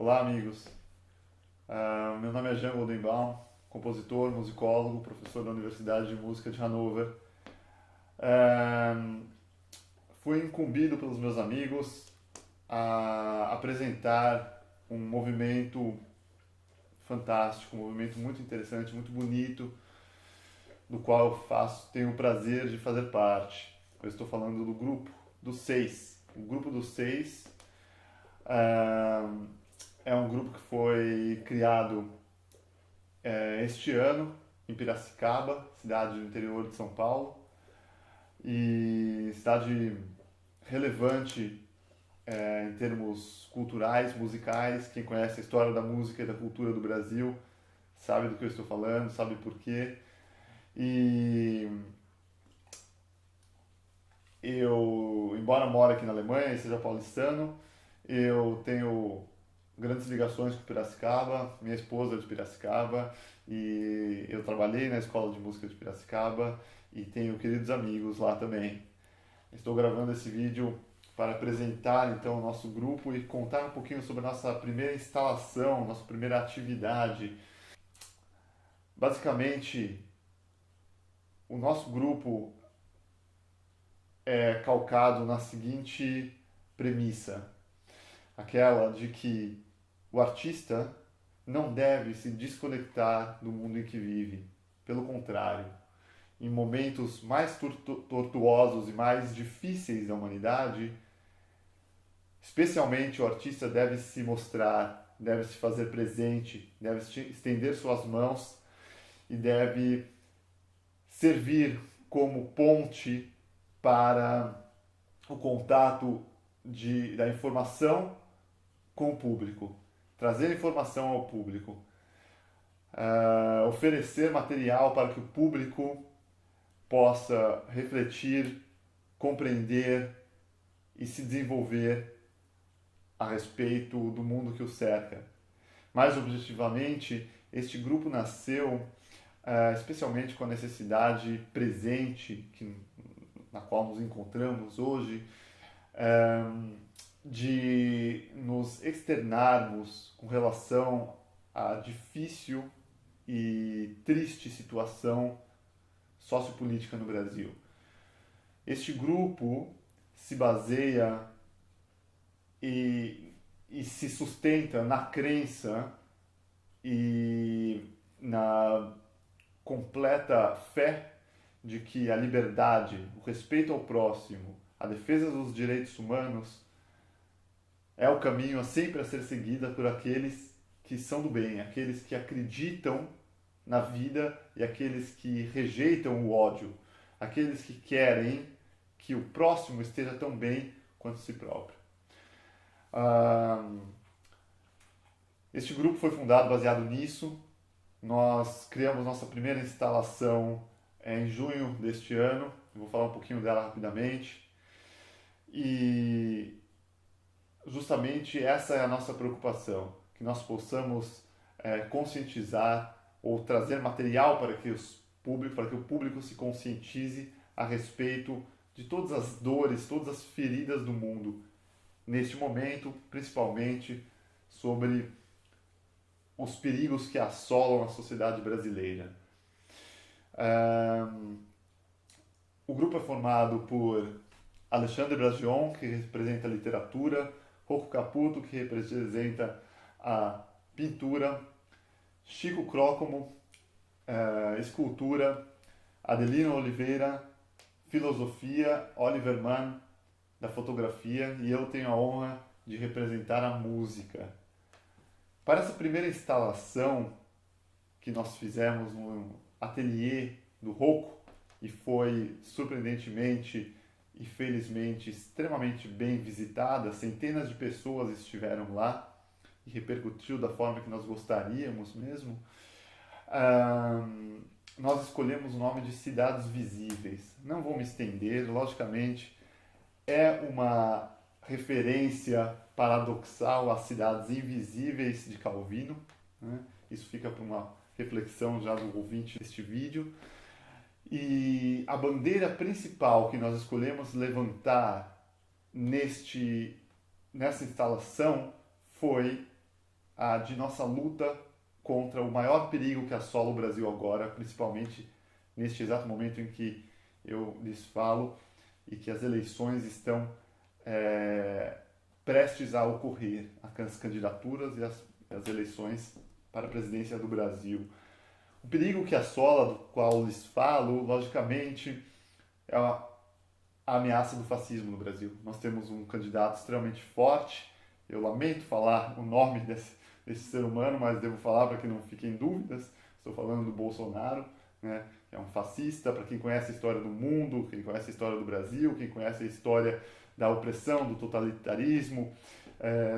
Olá, amigos. Meu nome é Jean Goldenbaum, compositor, musicólogo, professor da Universidade de Música de Hannover. Ah, Fui incumbido pelos meus amigos a apresentar um movimento fantástico, um movimento muito interessante, muito bonito, do qual tenho o prazer de fazer parte. Eu estou falando do grupo dos seis. O grupo dos seis ah, é um grupo que foi criado este ano em Piracicaba, cidade do interior de São Paulo, e cidade relevante em termos culturais, musicais. Quem conhece a história da música e da cultura do Brasil sabe do que eu estou falando, sabe por quê. E eu, embora more aqui na Alemanha e seja paulistano, eu tenho grandes ligações com Piracicaba, minha esposa é de Piracicaba e eu trabalhei na escola de música de Piracicaba e tenho queridos amigos lá também. Estou gravando esse vídeo para apresentar então o nosso grupo e contar um pouquinho sobre a nossa primeira instalação, nossa primeira atividade. Basicamente, o nosso grupo é calcado na seguinte premissa, aquela de que o artista não deve se desconectar do mundo em que vive. Pelo contrário, em momentos mais tortuosos e mais difíceis da humanidade, especialmente o artista deve se mostrar, deve se fazer presente, deve estender suas mãos e deve servir como ponte para o contato da informação com o público, trazer informação ao público, oferecer material para que o público possa refletir, compreender e se desenvolver a respeito do mundo que o cerca. Mais objetivamente, este grupo nasceu especialmente com a necessidade presente na qual nos encontramos hoje, de nos externarmos com relação à difícil e triste situação sociopolítica no Brasil. Este grupo se baseia e se sustenta na crença e na completa fé de que a liberdade, o respeito ao próximo, a defesa dos direitos humanos é o caminho sempre a ser seguida por aqueles que são do bem, aqueles que acreditam na vida e aqueles que rejeitam o ódio, aqueles que querem que o próximo esteja tão bem quanto si próprio. Este grupo foi fundado baseado nisso. Nós criamos nossa primeira instalação em junho deste ano. Eu vou falar um pouquinho dela rapidamente. E justamente essa é a nossa preocupação, que nós possamos conscientizar ou trazer material para que o público se conscientize a respeito de todas as dores, todas as feridas do mundo, neste momento, principalmente sobre os perigos que assolam a sociedade brasileira. O grupo é formado por Alexandre Bragion, que representa a literatura, Rocco Caputo, que representa a pintura, Chico Crócomo, escultura, Adelino Oliveira, filosofia, Oliver Mann, da fotografia, e eu tenho a honra de representar a música. Para essa primeira instalação que nós fizemos no ateliê do Rocco, e foi surpreendentemente e felizmente extremamente bem visitada, centenas de pessoas estiveram lá e repercutiu da forma que nós gostaríamos mesmo, nós escolhemos o nome de Cidades Visíveis. Não vou me estender, logicamente, é uma referência paradoxal às cidades invisíveis de Calvino, né? Isso fica para uma reflexão já do ouvinte deste vídeo. E a bandeira principal que nós escolhemos levantar nessa instalação foi de nossa luta contra o maior perigo que assola o Brasil agora, principalmente neste exato momento em que eu lhes falo e que as eleições estão prestes a ocorrer, as candidaturas e as eleições para a presidência do Brasil. O perigo que assola, do qual lhes falo, logicamente, é a ameaça do fascismo no Brasil. Nós temos um candidato extremamente forte, eu lamento falar o nome desse ser humano, mas devo falar para que não fiquem dúvidas, estou falando do Bolsonaro, né? É um fascista, para quem conhece a história do mundo, quem conhece a história do Brasil, quem conhece a história da opressão, do totalitarismo,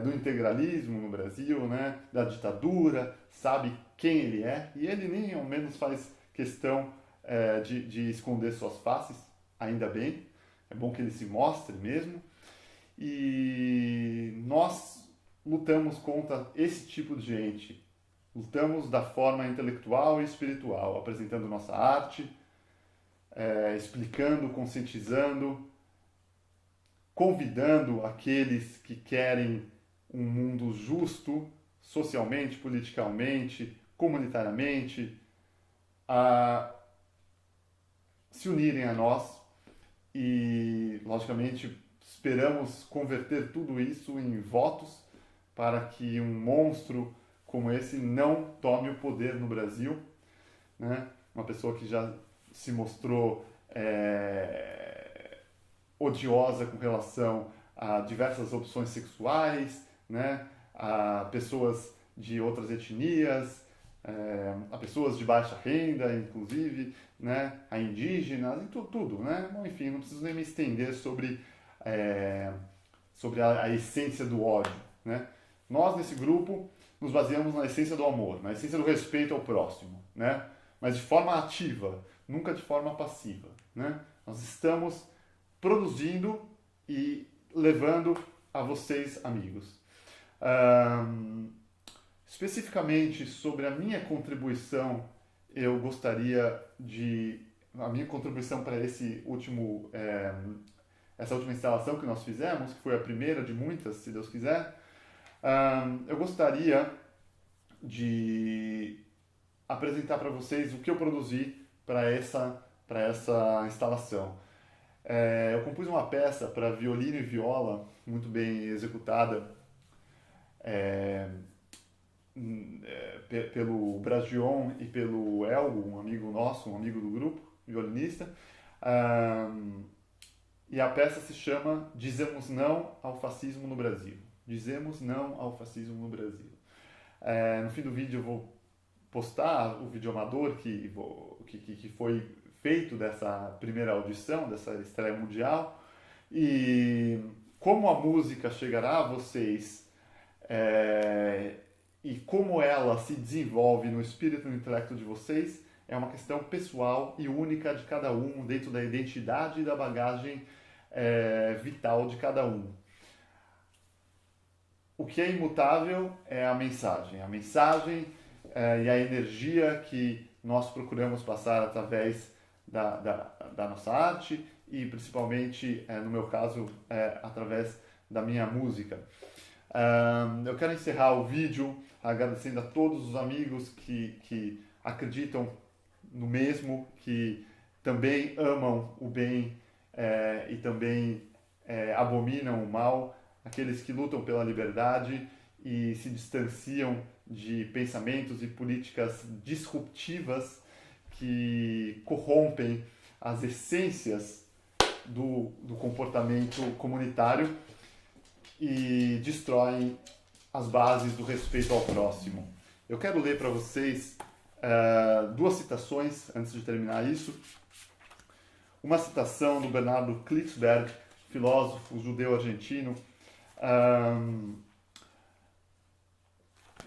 do integralismo no Brasil, né? Da ditadura, sabe quem ele é, e ele nem ao menos faz questão de esconder suas faces, ainda bem, é bom que ele se mostre mesmo, e nós lutamos contra esse tipo de gente. Lutamos da forma intelectual e espiritual, apresentando nossa arte, explicando, conscientizando, convidando aqueles que querem um mundo justo, socialmente, politicamente, comunitariamente, a se unirem a nós e, logicamente, esperamos converter tudo isso em votos para que um monstro como esse não tome o poder no Brasil, né? Uma pessoa que já se mostrou odiosa com relação a diversas opções sexuais, né? A pessoas de outras etnias, a pessoas de baixa renda, inclusive, né? A indígenas, e tudo, né? Bom, enfim, não preciso nem me estender sobre a essência do ódio, né? Nós, nesse grupo, nos baseamos na essência do amor, na essência do respeito ao próximo, né? Mas de forma ativa, nunca de forma passiva, né? Nós estamos produzindo e levando a vocês, amigos. Especificamente sobre a minha contribuição, eu gostaria a minha contribuição para essa última instalação que nós fizemos, que foi a primeira de muitas, se Deus quiser. Eu gostaria de apresentar para vocês o que eu produzi para essa instalação. Eu compus uma peça para violino e viola, muito bem executada, pelo Bragion e pelo Elgo, um amigo nosso, um amigo do grupo, violinista. E a peça se chama Dizemos Não ao Fascismo no Brasil. Dizemos Não ao Fascismo no Brasil. No fim do vídeo eu vou postar o vídeo amador que foi feito dessa primeira audição, dessa estreia mundial, e como a música chegará a vocês e como ela se desenvolve no espírito e no intelecto de vocês é uma questão pessoal e única de cada um, dentro da identidade e da bagagem vital de cada um. O que é imutável é a mensagem e a energia que nós procuramos passar através da nossa arte e principalmente, no meu caso, através da minha música. Eu quero encerrar o vídeo agradecendo a todos os amigos que acreditam no mesmo, que também amam o bem e também abominam o mal, aqueles que lutam pela liberdade e se distanciam de pensamentos e políticas disruptivas que corrompem as essências do comportamento comunitário e destroem as bases do respeito ao próximo. Eu quero ler para vocês duas citações antes de terminar isso. Uma citação do Bernardo Klicksberg, filósofo judeu argentino,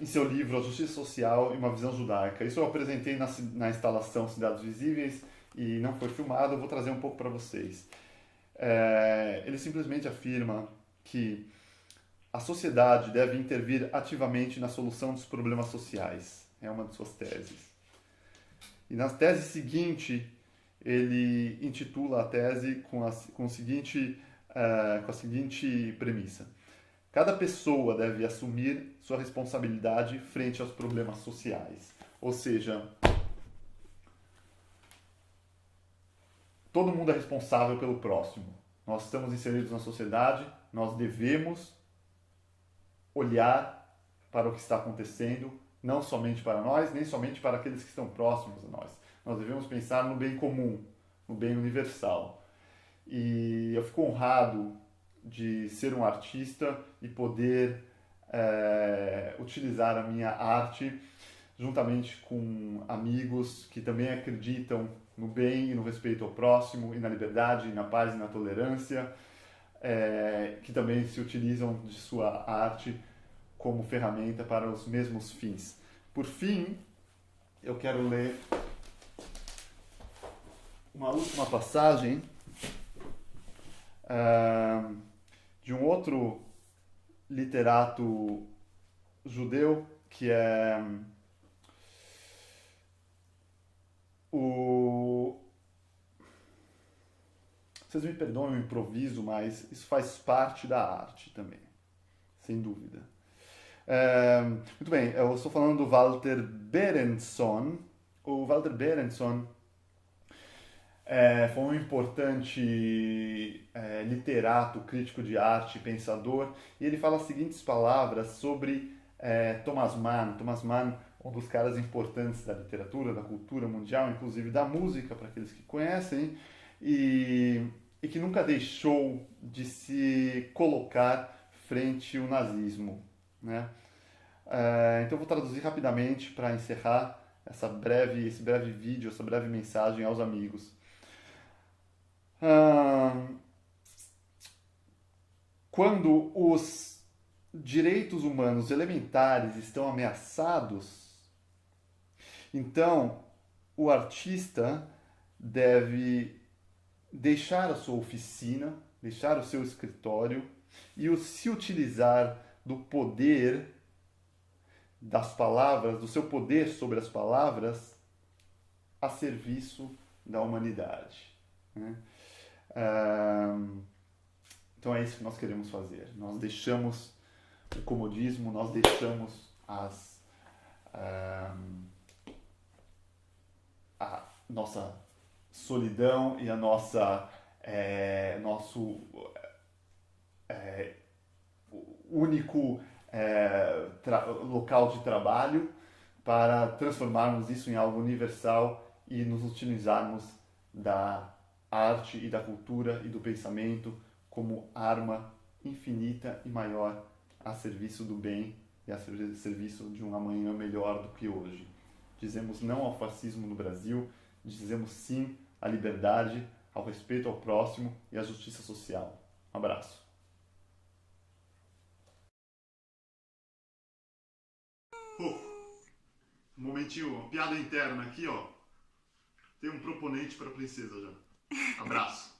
em seu livro A Justiça Social e uma Visão Judaica. Isso eu apresentei na instalação Cidades Visíveis e não foi filmado, eu vou trazer um pouco para vocês. Ele simplesmente afirma que a sociedade deve intervir ativamente na solução dos problemas sociais. É uma de suas teses. E na tese seguinte, ele intitula a tese com a seguinte premissa. Cada pessoa deve assumir sua responsabilidade frente aos problemas sociais. Ou seja, todo mundo é responsável pelo próximo. Nós estamos inseridos na sociedade, nós devemos olhar para o que está acontecendo, não somente para nós, nem somente para aqueles que estão próximos a nós. Nós devemos pensar no bem comum, no bem universal. E eu fico honrado de ser um artista e poder utilizar a minha arte juntamente com amigos que também acreditam no bem e no respeito ao próximo, e na liberdade, e na paz e na tolerância, que também se utilizam de sua arte como ferramenta para os mesmos fins. Por fim, eu quero ler uma última passagem de um outro literato judeu, que é Vocês me perdoem o improviso, mas isso faz parte da arte também, sem dúvida. Muito bem, eu estou falando do Walter Berenson. O Walter Berenson foi um importante literato, crítico de arte, pensador, e ele fala as seguintes palavras sobre Thomas Mann. Thomas Mann, um dos caras importantes da literatura, da cultura mundial, inclusive da música, para aqueles que conhecem, e que nunca deixou de se colocar frente ao nazismo, né? Então eu vou traduzir rapidamente para encerrar esse breve vídeo, essa breve mensagem aos amigos. Quando os direitos humanos elementares estão ameaçados, então o artista deve deixar a sua oficina, deixar o seu escritório e se utilizar do poder das palavras, do seu poder sobre as palavras, a serviço da humanidade, né? Então é isso que nós queremos fazer. Nós deixamos o comodismo, nós deixamos a nossa solidão e a nosso único local de trabalho para transformarmos isso em algo universal e nos utilizarmos da arte e da cultura e do pensamento como arma infinita e maior a serviço do bem e a serviço de um amanhã melhor do que hoje. Dizemos não ao fascismo no Brasil, dizemos sim à liberdade, ao respeito ao próximo e à justiça social. Um abraço. Um momentinho, uma piada interna aqui, ó. Tem um proponente para a princesa já. Abraço.